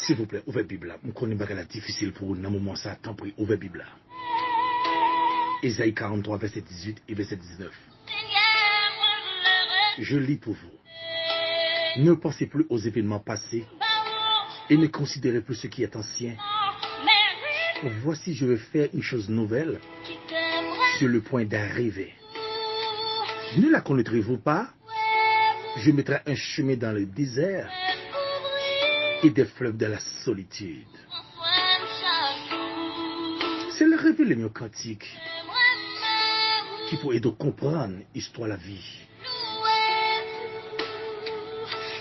S'il vous plaît, ouvrez la Bible. Je connais pas la difficile pour nous, dans moment ça, tant pour ouvrir la Bible. Ésaïe 43, verset 18 et verset 19. Je lis pour vous. Ne pensez plus aux événements passés et ne considérez plus ce qui est ancien. Voici, je vais faire une chose nouvelle sur le point d'arriver. Ne la connaîtrez-vous pas? Je mettrai un chemin dans le désert et des fleuves de la solitude. C'est le révélé mieux cantique qui peut aider à comprendre l'histoire de la vie.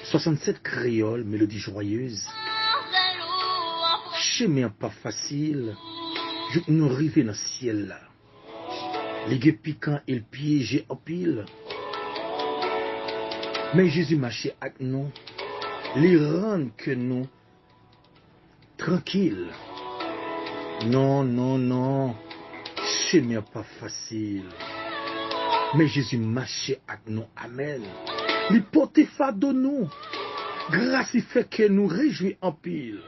67 créoles, mélodie joyeuse. Chemin pas facile, je nous arrive dans le ciel là. Les gueux piquants et le piégé en pile. Mais Jésus marchait avec nous, les rend que nous tranquilles. Non, non, non, chemin pas facile. Mais Jésus marchait avec nous, amen. Il portait fardeau nous, grâce il fait que nous réjouissons en pile.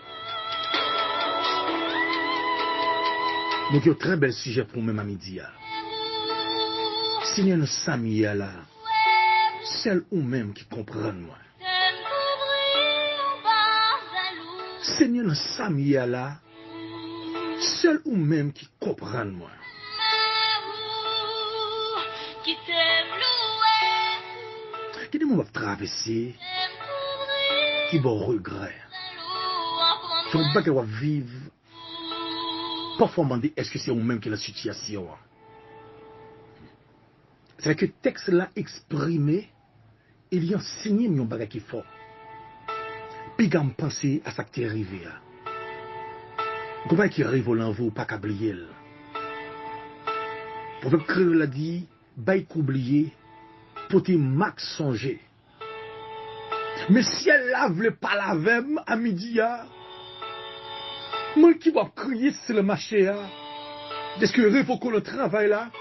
Nous avons un très bel sujet pour nous-mêmes à midi. Seigneur, nous sommes là, seul ou même qui comprend moi. Seigneur, nous sommes là, seul ou même qui comprend moi. Qui dit moi traverser, qui va regret. Qui va vivre. Parfois, on me dit, est-ce que c'est vous-même qui est la situation? C'est vrai que le texte là exprimé, il y a enseigné mon bagage qui fort. Puis, quand je pense à ce qui est arrivé. Comment qui arrive au vous, pas qu'oublier. Pour que Créole l'a dit, bail qu'oublier, pour te max songer. Mais si elle lave pas la veille à midi, moi qui va crier c'est le marché là. Est-ce que il faut qu'on le travaille là?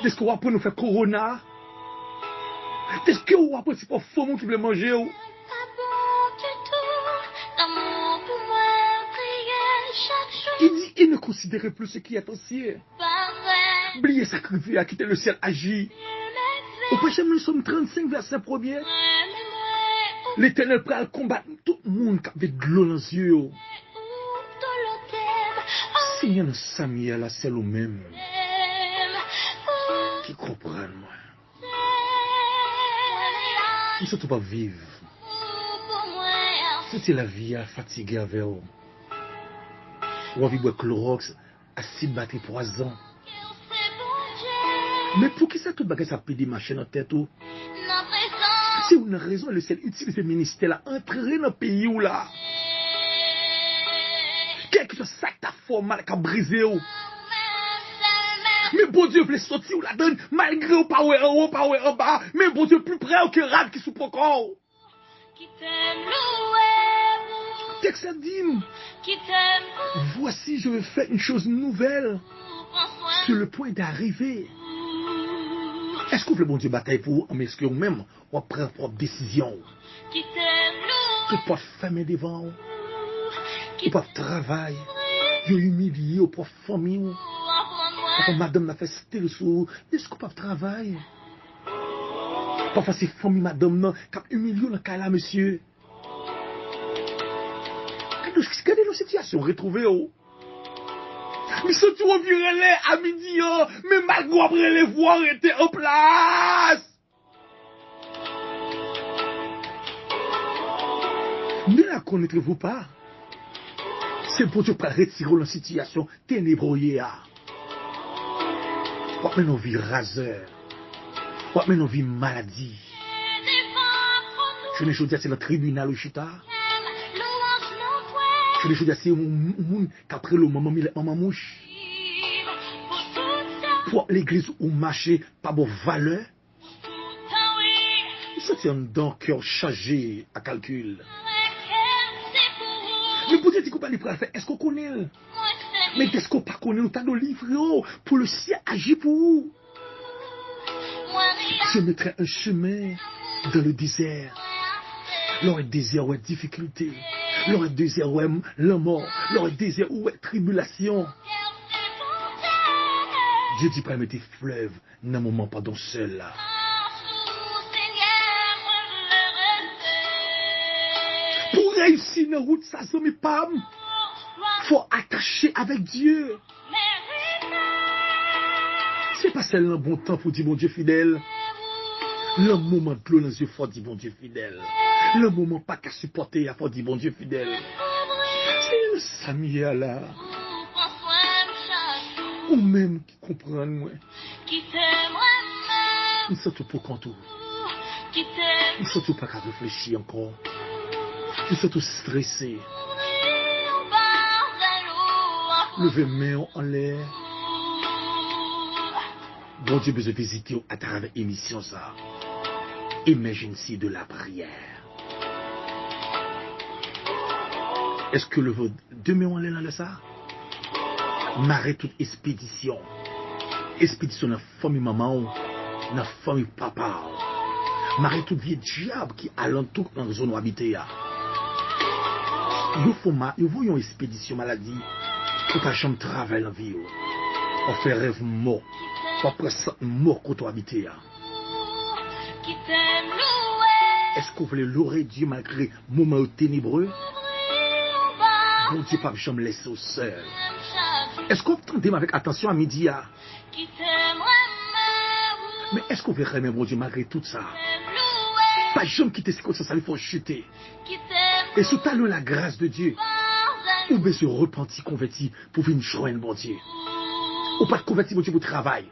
Est-ce qu'on va pour nous faire corona? Est-ce que on va pour c'est pas faux qui veut manger ou? Il dit il ne considérait plus ce qui est ancien. Oubliez sacrifier à quitter le ciel agit. Au prochain nous sommes 35 verset 1er. L'Éternel prêt à combattre tout le monde qui avait de l'eau dans les yeux. Seigneur, nous sommes là, c'est nous-mêmes qui comprennent moi. Nous ne sommes pas vivre. C'était la vie à fatiguer avec vous. On va vivre avec Clorox, acide batterie poison. Mais pour qui ça tout bagage ça peut des machines en tête ou? C'est une raison, le ciel utilise le ministère là, entrer dans le pays ou là. Quelque chose ça t'a fait mal qu'à briser ou. Mais bon Dieu voulait sortir ou la donne, malgré ou pas ou en haut, pas ou en bas. Mais bon Dieu plus près que rab qui sous pour corps. Texte dit, voici je vais faire une chose nouvelle sur le point d'arriver. Est-ce que le bon Dieu bataille pour vous, mais est-ce que vous-même, vous prenez propre décision? Vous pouvez fermer devant vous. Vous pouvez travailler. Vous humilier, vous pouvez famille. Parfois, madame m'a fait style sur. Est-ce que vous pouvez travailler? Parfois, c'est famille, madame, qui a humilié dans le cas là, monsieur. Quelle est la situation retrouvée? Mais si tu reviens à midi, mais malgré après les voir étaient en place. Ne la connaîtrez-vous pas? C'est pour Dieu pour retirer la situation ténébroyée. Ou même nos vies raseur. Ou même nos vies maladie. Je ne veux dire c'est le tribunal au chita. Je ne veux dire c'est un monde qu'après le maman mouche. Pour l'église ou marché pas de valeur. C'est un don cœur chargé à calcul. Mais pour dire qu'on pas faire, est-ce qu'on connaît? Mais qu'est-ce qu'on pas connaît? Nous t'avons livré pour le ciel agir pour vous. Je mettrai un chemin dans le désert. Là où il y a désert, où il y a difficulté. le désert où est la mort, le désert où est tribulation. Dieu dit pas mettre fleuve dans un moment pas dans seul là. Pour réussir dans la route, ça c'est mes pam. Faut attacher avec Dieu. C'est pas seulement un bon temps pour dire bon Dieu fidèle. Le moment de l'eau dans les yeux, faut dire bon Dieu fidèle. Le moment pas qu'à supporter, il faut dire bon Dieu fidèle. C'est le Samia là. Ou même qui comprend moi. Nous sommes tout pour contour. Nous sommes tout pas qu'à réfléchir encore. Nous sommes tous stressés. Levez main en l'air. Bon Dieu besoin de visiter à travers l'émission ça. Emergency de la prière. Est-ce que le demain on est là ça? Marrer toute expédition. Expédition dans la famille maman, dans la famille papa. Marrer toute vieille diable qui alentour dans la zone où habiter. Vous voyez une expédition maladie. Pour pas jamais travailler dans la vie. On fait rêve mort. Pas presque mort quand on habite. Est-ce que vous voulez louer Dieu malgré le moment ténébreux? Bon Dieu, pas jamais laisser au seul. Est-ce que vous entendez avec attention à midi? Mais est-ce que vous voulez aimer bon Dieu malgré tout ça? Pas jamais quitter ce que ça, il faut chuter. Et sous talon la grâce de Dieu. Ou bien se repentir, convertir pour venir joindre bon Dieu. Ou pas de convertir bon Dieu pour travail.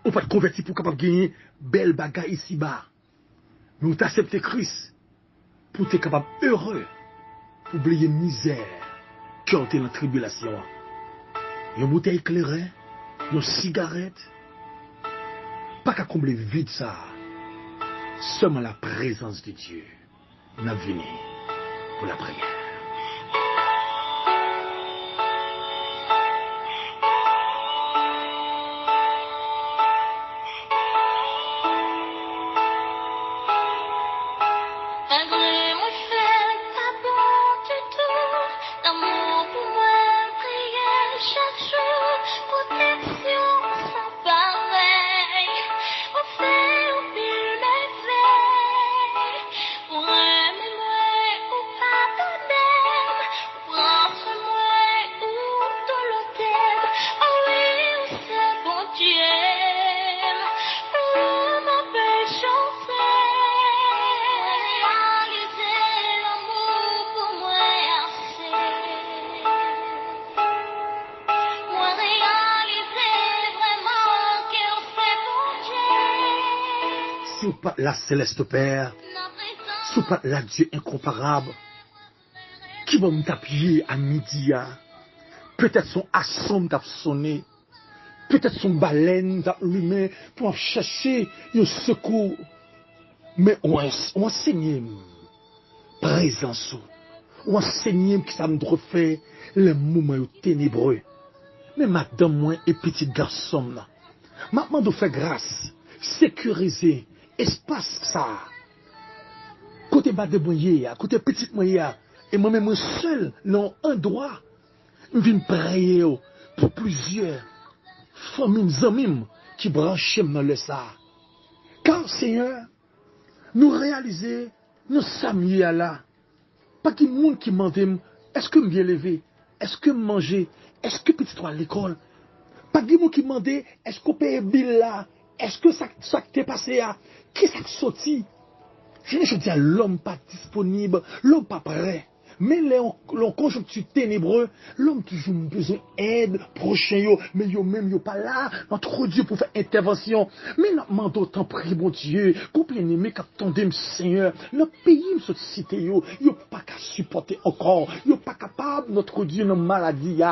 Ou pas de convertir pour capable gagner belle bagaille ici-bas. Mais ou t'accepter Christ pour être capable heureux, pour oublier misère, quand t'es dans la tribulation. Une bouteille éclairée, une cigarette, pas qu'à combler vide ça. Seulement la présence de Dieu n'a venu pour la prière. Sous pas la céleste Père, sous pas la Dieu incomparable, qui va me taper à midi, peut-être son assomme t'a sonné, peut-être son baleine t'a allumé pour chercher un secours, mais on enseigne présence, on enseigne qui ça me refait les moments ténébreux, mais madame moi et petit garçon là, maintenant de faire grâce, sécuriser espace ça. Côté bas de moyen, côté petit moyen, et moi-même seul, non, un droit, je viens prier pour plusieurs familles, amis qui branchent dans le ça. Car Seigneur, nous réaliser, nous sommes là. Pas qu'il y ait monde qui demande, est-ce que je bien levé, est-ce que je manger, est-ce que petit toi à l'école. Pas qu'il y ait monde qui demande, est-ce qu'on paye bill là, est-ce que ça t'est passé là. Qu'est-ce qui est sorti? Je dis à l'homme pas disponible, l'homme pas prêt. Mais l'on conjoncture ténébreux, l'homme toujours besoin d'aide, prochain, mais yo même yo pas là, notre Dieu pour faire intervention. Mais nous demandons autant prier, mon Dieu, qu'on peut aimer qu'attendez, Seigneur. Notre pays, notre cité, yo pas qu'à supporter encore, yo pas qu'à capable, notre Dieu, nos maladies,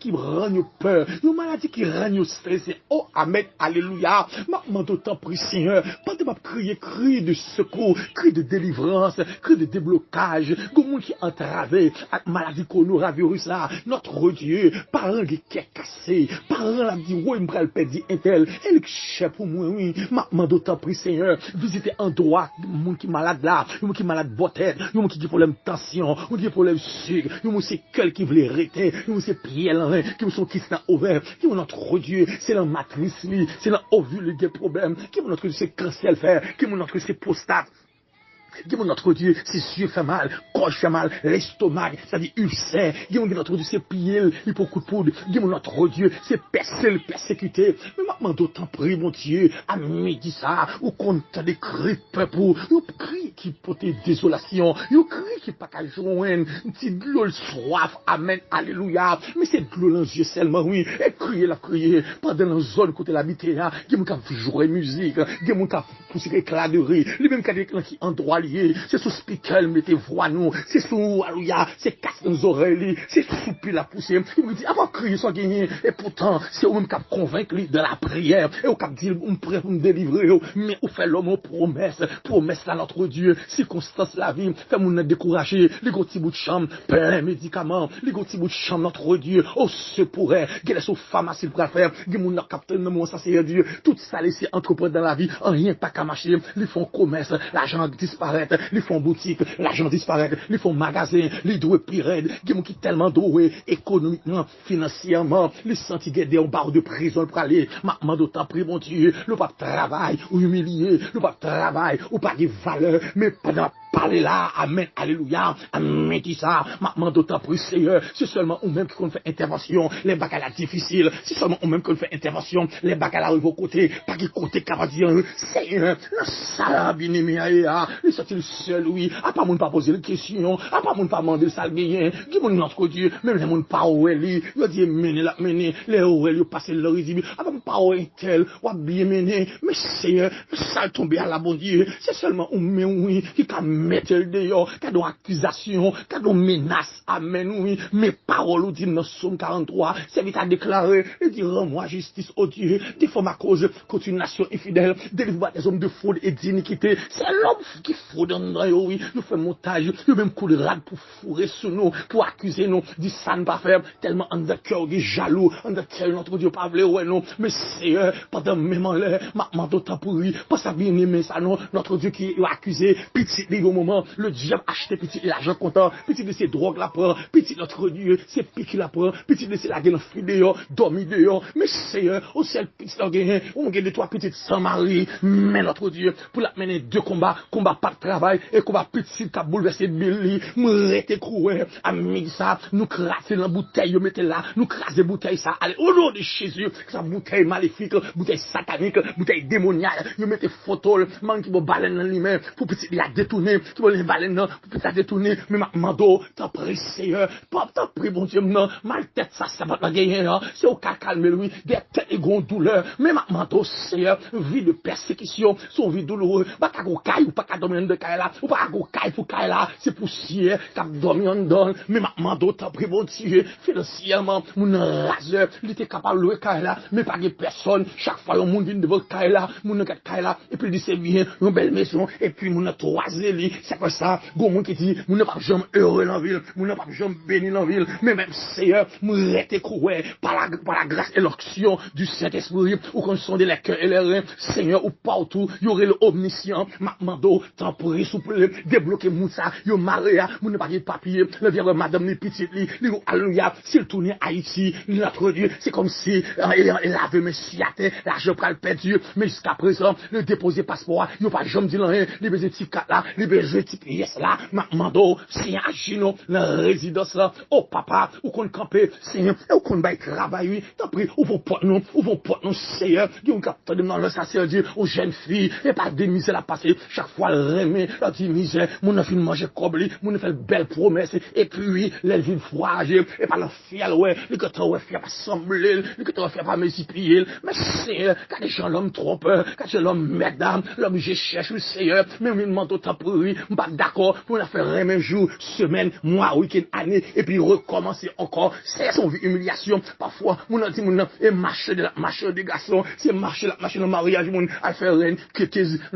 qui rendent peur, nos maladies qui rendent stressé. Oh, amen, alléluia. Maman d'autant prie, Seigneur, pas de crier, cri de secours, cri de délivrance, cri de déblocage, comme qui entravé, avec maladie coronavirus là, notre Dieu, parent qui est cassé, parent la dit, oui, me pral perdre un tel, elle chef pour moi, oui, maman d'autant prie, Seigneur, visitez un droit, monde qui malade là, monde qui malade botte, monde qui a problème tension, monde qui a problème sucre, monde c'est cœur qui veut arrêter, monde c'est pied là, qui sont qui sont ouverts, qui est notre Dieu, c'est la matrice, c'est la ovule des problèmes, qui est notre Dieu, c'est cancer faire, qui est notre Dieu, c'est prostate. Dis-moi notre Dieu, ses yeux fait mal, gorge fait mal, l'estomac, ça dit ulcère. Dis-moi notre Dieu, c'est pied, il faut coup de poudre. Dis-moi notre Dieu, c'est persécuté. Mais maintenant d'autant prie, mon Dieu, à midi ça, ou content des cris peuple, ou cri qui porte désolation, ou cri qui pas qu'à joindre, c'est de l'eau soif, amen, alléluia. Mais c'est de l'eau dans les yeux seulement, oui. Et crier, pendant la zone côté l'habité, dis-moi qu'à jouer musique, dis-moi qu'à pousser éclat de rire, les mêmes qui en droit. C'est sous speaker, mettez voix nous, c'est sous alléluia, c'est casse nos oreilles, c'est sous puis la poussière. Il me dit, avant crier sans gagner, et pourtant, c'est au même cap convaincre de la prière, et au cap dire, on prêt pour me délivrer, mais on fait l'homme promesse à notre Dieu, circonstance la vie, fait mon décourager, les gros petits bouts de chambre, plein médicaments, les gros petits bouts de chambre, notre Dieu, oh, ce pourrait, qu'elle est sous pharmacie pour faire, que mon capitaine, mon ça c'est Dieu, tout ça laissé entreprendre dans la vie, rien pas qu'à marcher, ils font commerce, l'argent disparaît. Ils font boutique, l'argent disparaît, ils font magasin, les doués pirates, qui tellement doués économiquement, financièrement, les sentis guédés en barre de prison pour aller, maman d'autant prie mon Dieu, le pape travail ou humilié, le pape travail ou pas de valeur, mais pendant parler là, amen, alléluia, amen, dit ça, maman d'autant prie Seigneur, c'est seulement ou même qu'on fait intervention, les bagages difficiles, c'est seulement ou même qu'on fait intervention, les bagages arrivent au côté, pas qui côté capable dire, Seigneur, le salam bien aimé, c'est le seul, oui, à pas moun pas poser la question, à pas moun pas demander le salbien, qui moun notre Dieu, même les moun pas oué, il dit mener, les oué, il passe le risible, à pas moun pas oué tel, ou bien mener, mais Seigneur, ça tomber à la bon Dieu, c'est seulement ou mais oui, qui ka mettre le dehors, qui a des accusations, qui a des menaces, amen, oui, mes paroles, ou dit dans Somme 43, c'est vite à déclarer, il dit, rends-moi justice, oh Dieu, défends ma cause contre une nation infidèle, délivre des hommes de fraude et d'iniquité, c'est l'homme qui fraude en oui, nous faisons montage, nous même coup de rade pour fourrer sur nous, pour accuser nous, dit ça ne pas faire, tellement en de cœur, des jaloux, en de cœur, notre Dieu pas voulu, ouais, non, mais c'est, pendant même en l'air, maman d'autant pour lui, pas ça bien aimé ça, non, notre Dieu qui est accusé, petit, au moment, le diable acheté petit, l'argent comptant, petit de ces drogues la prend, petit notre Dieu, c'est pique la prend, petit de ces la gueule en dehors, dormi dehors, mais c'est, au ciel, petit la gueule, on gagne de trois petites sans mari, mais notre Dieu, pour la mener deux combats pas de travail, et qu'on va petit qui a bouleversé Billy, nous rete coué, ami ça, nous craser la bouteille, mettez là, nous craser bouteille ça, allez, au nom de Jésus, sa bouteille maléfique, bouteille satanique, bouteille démoniaque, nous mettez photo, man qui va baleine dans lui-même, pour petit la détourner, qui va les baleine, pour petit la détourner, mais ma mando, t'as pris Seigneur, pas t'as pris bon Dieu, non, mal tête ça va pas gagner, c'est au cas calme lui, des têtes et grande douleur, mais ma mando Seigneur, vie de persécution, son vie douloureuse, pas qu'à caille ou pas qu'à dormir de caille là, ou pas qu'à caille pour caille là, c'est poussière, qu'à dormir en donne, mais ma mando t'as pris bon Dieu, financièrement, mon raseur, il était capable de louer caille là, mais pas de personne, chaque fois le monde vient de votre caille là, mon n'a caille là, et puis il dit c'est bien, une belle maison, et puis mon a toisé lui, c'est comme ça, bon monde qui dit, mon n'a pas jamais heureux dans la ville, mon n'a pas jamais béni dans la ville, mais même Seigneur, mon rete coué, par la grâce et l'action du Saint-Esprit, ou qu'on sonde les cœurs et les reins, Seigneur, ou partout, il y aurait le omniscient, ma mando, t'en prie, souple, débloquer Moussa, yo maria, mon n'a pas de papier, le vient madame les petites, alléluia, s'il tourne Haïti, notre Dieu, c'est comme si, il avait mes siates, l'argent pral perdu, mais jusqu'à présent, le déposer passeport, il n'y a pas jamais dit rien, les baiser type 4 là, les baiser type yes là, ma mando, c'est un chino, la résidence là, oh papa, ou qu'on campe, c'est ou qu'on baille travail, oui, t'en prie, ou vos potes non, Seigneur, qui ont capté dans le sacerdoce, aux jeunes filles, et pas des misères à passer, chaque fois le remet, la petite misère, mon enfant manger cobli, mon fait belle promesse, et puis, les villes froigées, et pas la fiel, ouais, les que t'as fait pas sembler, les que t'as fait pas multiplier, mais Seigneur, quand les gens l'homme trompe, quand l'homme mesdames, l'homme je cherche le Seigneur, mais il demande au temps pour Saint-Esprit, je pas d'accord pour la faire un jour, semaine, mois, week-end, année, et puis recommencer encore. C'est son humiliation. Parfois, mon a dit, et marcher de garçon, c'est marcher le mariage, mon, à faire rien, que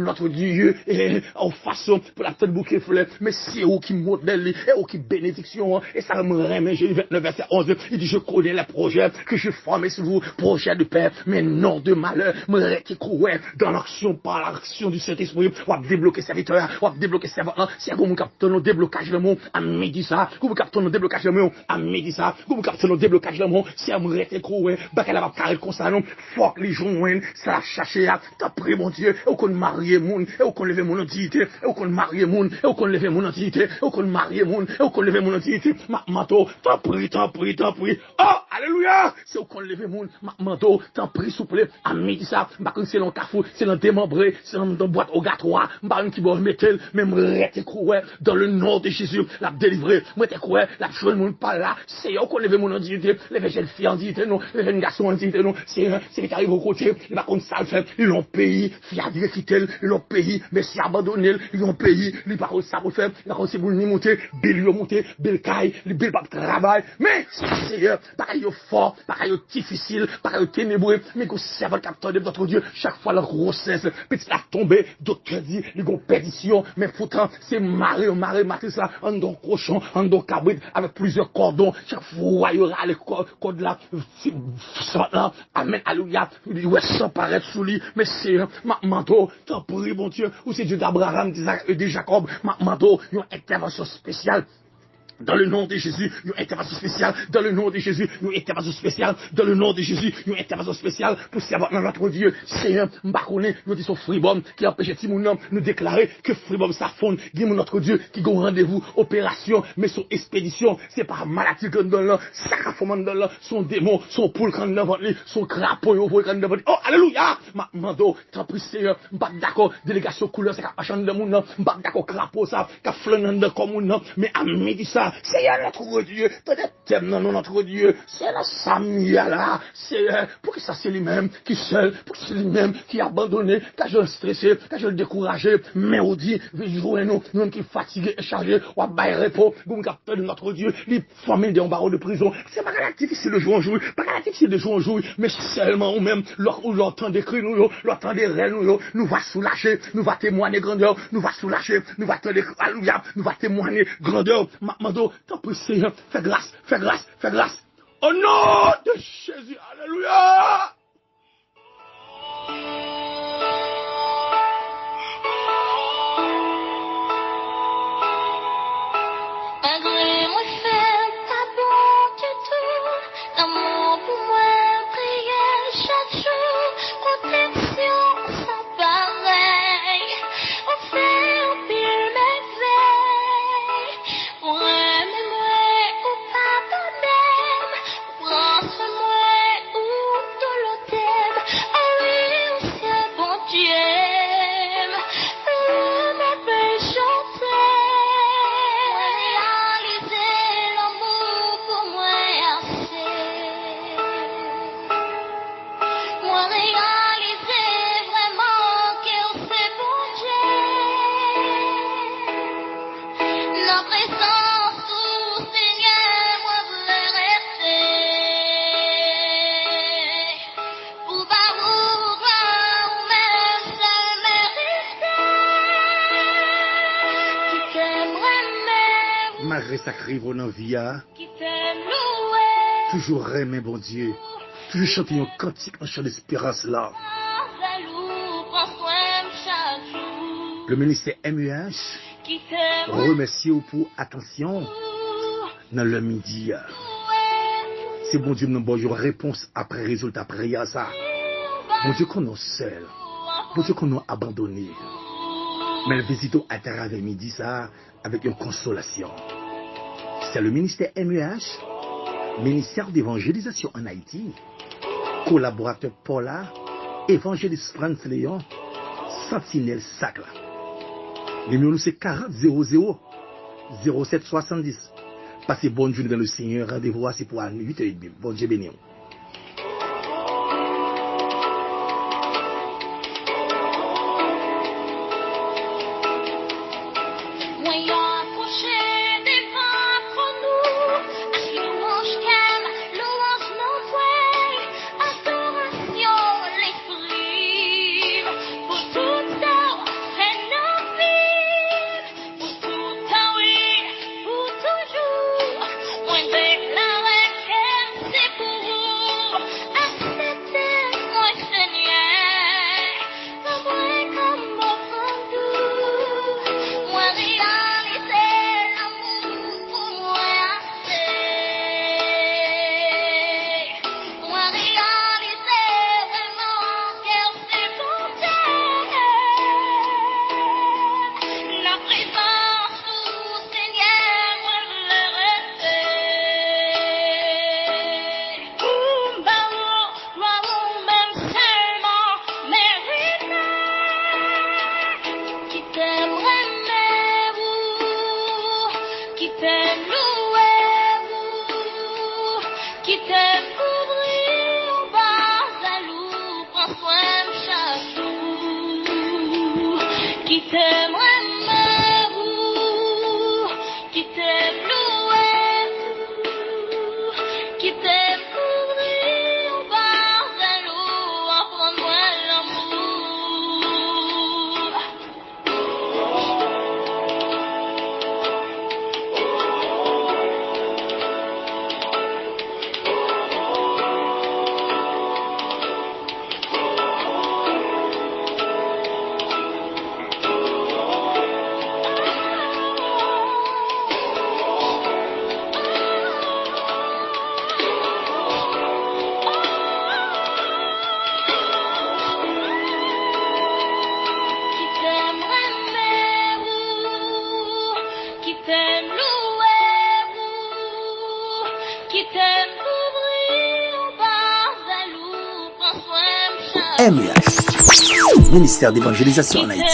notre Dieu, et en façon, pour la tête bouquet fleur, mais c'est où qui modèle, et où qui bénédiction, et ça me remet, Jésus 29, verset 11, il dit, je connais les projets que je forme sur vous, projets de paix, mais non de malheur, me récouer dans l'action, par l'action du Saint-Esprit, on va débloquer serviteur, on va débloquer servant, c'est comme capteur, nous déblocage le monde, à midi ça, comme capteur, nous déblocage le monde, à midi ça, comme capteur, nous déblocage le monde, c'est à me récouer, bac à la carré comme ça, non, faut que les joints, ça a cherché, t'as pris mon Dieu, et qu'on marie moun, et qu'on lève mon entité, et qu'on marie moun, et qu'on lève mon entité, et qu'on marie moun, et qu'on lève mon entité, ma manteau, t'en prie, oh, alléluia, c'est qu'on lève moun, ma manteau, t'en prie, souple, à midi ça, bac c'est dans cafou, c'est dans démembré, c'est dans boîte au gâtoir, bac qui va mettre, même récouer, dans le nom de Jésus, la délivrer, moi t'es quoi, la chose moun pas là, c'est qu'on lève mon entité, les jeunes filles en entité, non, les jeunes garçons en entité, non, c'est qui arrive au côté, il va contre ça le fait, ils l'ont payé, fiadré quitter, ils l'ont payé, mais si abandonné, ils l'ont payé, ils pas contre ça pour faire, ils pas contre c'est pour ni monter, belle monter, belle caille, les belles pas de travail, mais Seigneur, pareil fort, pareil difficile, pareil ténébreux, mais qu'on serve le capteur de notre Dieu, chaque fois la grossesse, petit la tombée, docteur dit, ils ont perdition, mais pourtant, c'est maré, matrice là, en don cochon, en don cabrit, avec plusieurs cordons, chaque fois, il y aura les cordes là, là, amen, alléluia, ouais, sans paraître sous lui, mais c'est, ma manteau, t'en prie, bon Dieu, ou c'est Dieu d'Abraham, d'Isaac et de Jacob, ma manteau, une intervention spéciale. Dans le nom de Jésus, une intervention spéciale. Dans le nom de Jésus, une intervention spéciale. Dans le nom de Jésus, une intervention spéciale pour servir notre Dieu. Seigneur, m'bakone, nous disons Fribom, qui empêche Timounam, nous déclarer que Fribom s'affronte, dit notre Dieu, qui a rendez-vous, opération, mais son expédition, c'est pas maladie qu'on donne là, sacrifice dans là, son démon, son poule qu'on donne devant lui, son crapaud, qu'on donne devant lui. Oh, alléluia! Ma mando, t'en prie, Seigneur, m'bak d'accord, délégation couleur, c'est qu'à machin de moun, m'bak d'accord, crapaud, ça, qu'à flanant de comme mais à midi ça, c'est notre Dieu, peut-être thème dans notre Dieu, c'est la Samuel là, c'est pour que ça c'est lui-même qui seul, pour que c'est lui-même qui a abandonné, qui a stressé, qui a découragé, mais on dit, jouer nous qui fatigués et chargés, on va bailler repos, nous capteur de notre Dieu, les familles des barreaux de prison, c'est pas difficile de jouer en jour, pas difficile de jouer en jour, mais seulement ou même, leur temps d'écrire nous, leur temps des rêves nous va soulager, nous va témoigner grandeur, nous va soulager, nous va te alléluia, nous va témoigner grandeur, t'en prie, Seigneur, fais grâce, fais grâce, fais grâce. Au nom de Jésus, alléluia. Malgré ça crive dans la vie, toujours aimer bon Dieu, toujours chanter un cantique, un chant d'espérance là. Le ministère MEH remercie pour attention dans le midi. C'est bon Dieu nous donne une réponse après résultat après ça. Bon Dieu qu'on nous seul, bon Dieu qu'on nous abandonné. Mais le visitons à travers midi ça avec une consolation. C'est le ministère MEH, ministère d'évangélisation en Haïti, collaborateur Paula, évangéliste France Léon, Sentinelle Sacla. Le numéro c'est 40 00 07 70. Passez bonne journée dans le Seigneur. Rendez-vous c'est pour 8h30. Bon Dieu béni. MEH, Ministère d'évangélisation en Haïti.